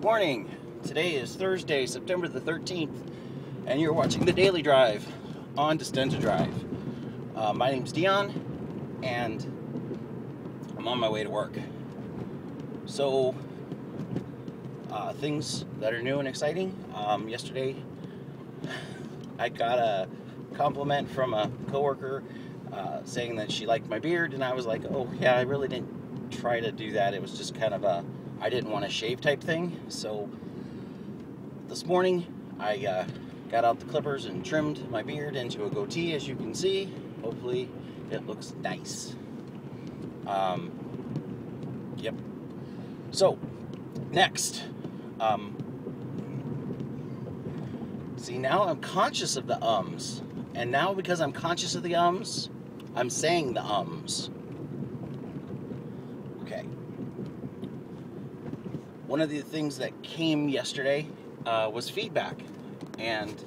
Good morning. Today is Thursday, September the 13th, and you're watching The Daily Drive on Distenta Drive. My name's Dion, and I'm on my way to work. So, things that are new and exciting. Yesterday, I got a compliment from a coworker saying that she liked my beard, and I was like, oh yeah, I really didn't try to do that. It was just kind of a I didn't want to shave type thing. So this morning I got out the clippers and trimmed my beard into a goatee, as you can see. Hopefully it looks nice. Yep. So next, see, now I'm conscious of the ums, and now because I'm conscious of the ums, I'm saying the ums. Okay. One of the things that came yesterday was feedback, and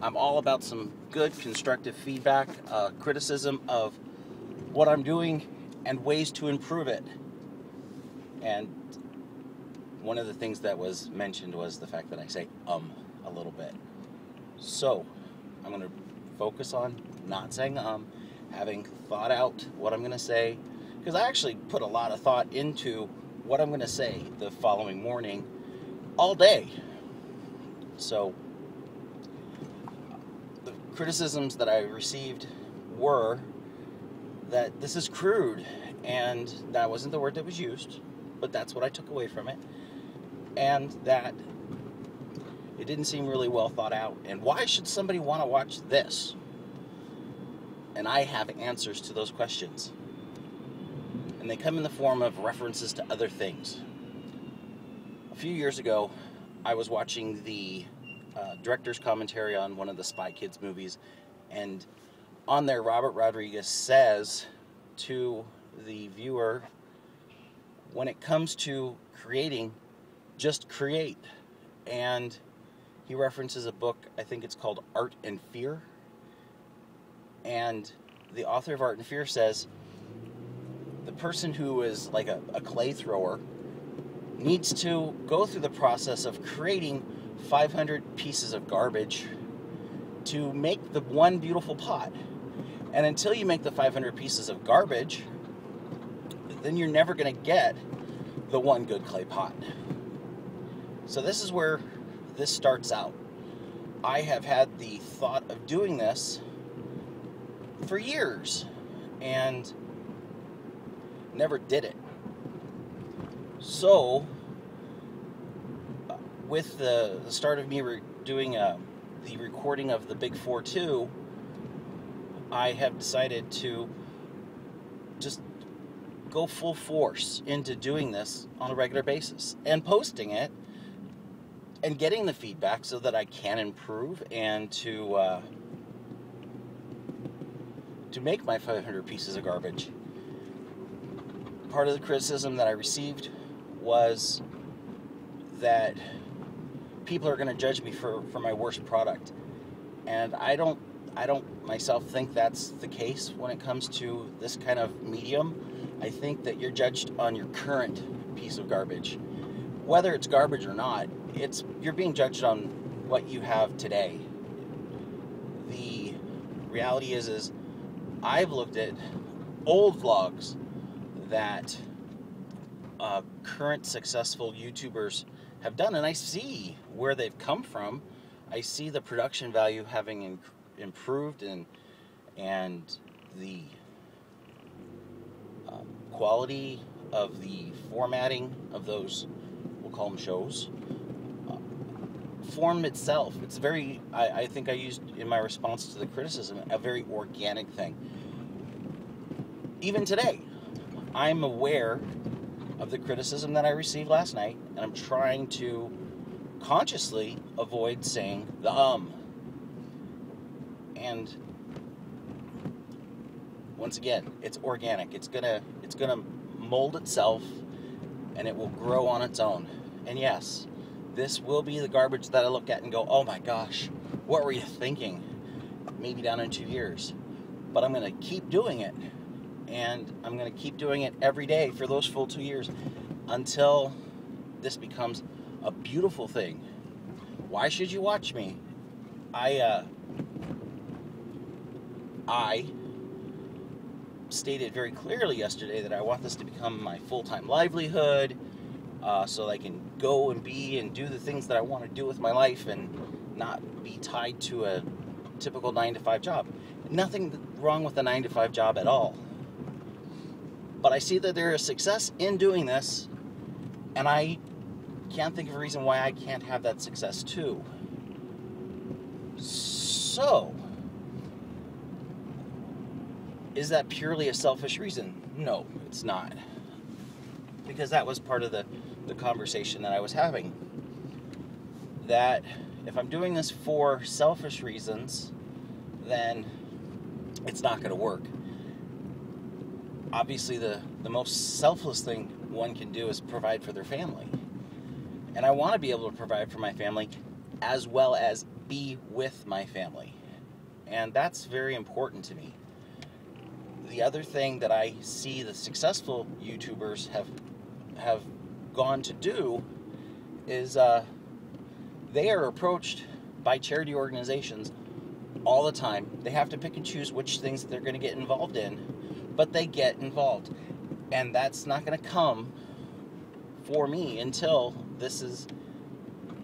I'm all about some good constructive feedback, criticism of what I'm doing and ways to improve it. And one of the things that was mentioned was the fact that I say a little bit. So I'm going to focus on not saying having thought out what I'm going to say, because I actually put a lot of thought into what I'm going to say the following morning, all day. So the criticisms that I received were that this is crude, and that wasn't the word that was used, but that's what I took away from it, and that it didn't seem really well thought out, and why should somebody want to watch this? And I have answers to those questions. And they come in the form of references to other things. A few years ago, I was watching the director's commentary on one of the Spy Kids movies, and on there, Robert Rodriguez says to the viewer, when it comes to creating, just create. And he references a book, I think it's called Art and Fear. And the author of Art and Fear says, the person who is like a clay thrower needs to go through the process of creating 500 pieces of garbage to make the one beautiful pot. And until you make the 500 pieces of garbage, then you're never going to get the one good clay pot. So this is where this starts out. I have had the thought of doing this for years and never did it. So with the start of me doing the recording of the Big 4-2, I have decided to just go full force into doing this on a regular basis and posting it and getting the feedback so that I can improve and to make my 500 pieces of garbage. Part of the criticism that I received was that people are going to judge me for my worst product, and I don't myself think that's the case when it comes to this kind of medium. I think that you're judged on your current piece of garbage, whether it's garbage or not. You're being judged on what you have today. The reality is I've looked at old vlogs that current successful YouTubers have done, and I see where they've come from. I see the production value having improved, and the quality of the formatting of those, we'll call them shows, form itself. It's very, I think I used in my response to the criticism, a very organic thing. Even today, I'm aware of the criticism that I received last night, and I'm trying to consciously avoid saying the And once again, it's organic. It's gonna mold itself, and it will grow on its own. And yes, this will be the garbage that I look at and go, oh my gosh, what were you thinking? Maybe down in 2 years. But I'm gonna keep doing it. And I'm going to keep doing it every day for those full 2 years until this becomes a beautiful thing. Why should you watch me? I stated very clearly yesterday that I want this to become my full-time livelihood, so I can go and be and do the things that I want to do with my life and not be tied to a typical 9-to-5 job. Nothing wrong with a 9-to-5 job at all. But I see that there is success in doing this, and I can't think of a reason why I can't have that success too. So, is that purely a selfish reason? No, it's not. Because that was part of the conversation that I was having. That if I'm doing this for selfish reasons, then it's not going to work. Obviously, the most selfless thing one can do is provide for their family. And I want to be able to provide for my family as well as be with my family. And that's very important to me. The other thing that I see the successful YouTubers have gone to do is they are approached by charity organizations all the time. They have to pick and choose which things they're going to get involved in, but they get involved. And that's not going to come for me until this is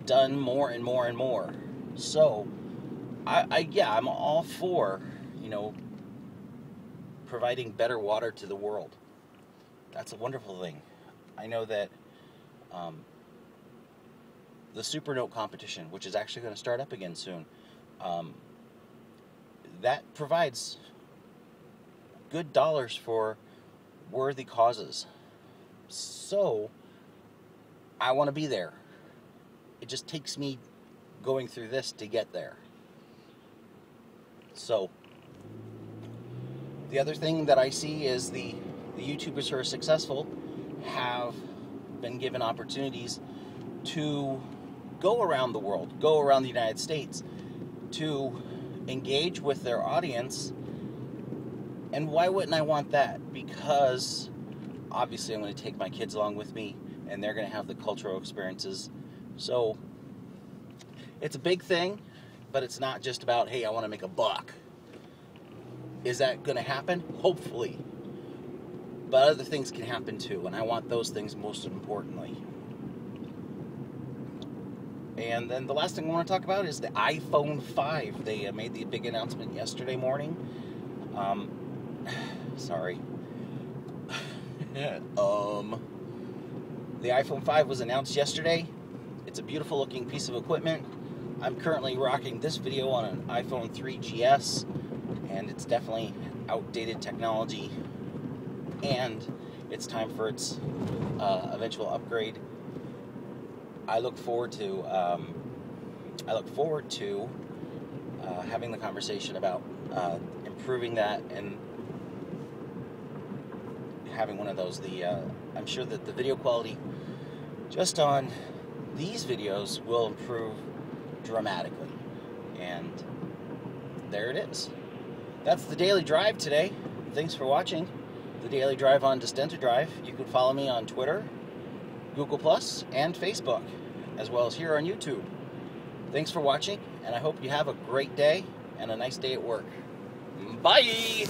done more and more and more. So, I'm all for, providing better water to the world. That's a wonderful thing. I know that the Supernote competition, which is actually going to start up again soon, that provides good dollars for worthy causes. So, I want to be there. It just takes me going through this to get there. So, the other thing that I see is the YouTubers who are successful have been given opportunities to go around the world, go around the United States, to engage with their audience. And why wouldn't I want that? Because obviously I'm going to take my kids along with me, and they're going to have the cultural experiences. So it's a big thing, but it's not just about, hey, I want to make a buck. Is that going to happen? Hopefully. But other things can happen too, and I want those things most importantly. And then the last thing I want to talk about is the iPhone 5. They made the big announcement yesterday morning. Sorry. The iPhone 5 was announced yesterday. It's a beautiful looking piece of equipment. I'm currently rocking this video on an iPhone 3GS, and it's definitely outdated technology, and it's time for its eventual upgrade. I look forward to having the conversation about improving that and having one of those. I'm sure that the video quality just on these videos will improve dramatically. And there it is. That's the Daily Drive today. Thanks for watching the Daily Drive on Distenta Drive. You can follow me on Twitter, Google+, and Facebook, as well as here on YouTube. Thanks for watching, and I hope you have a great day and a nice day at work. Bye!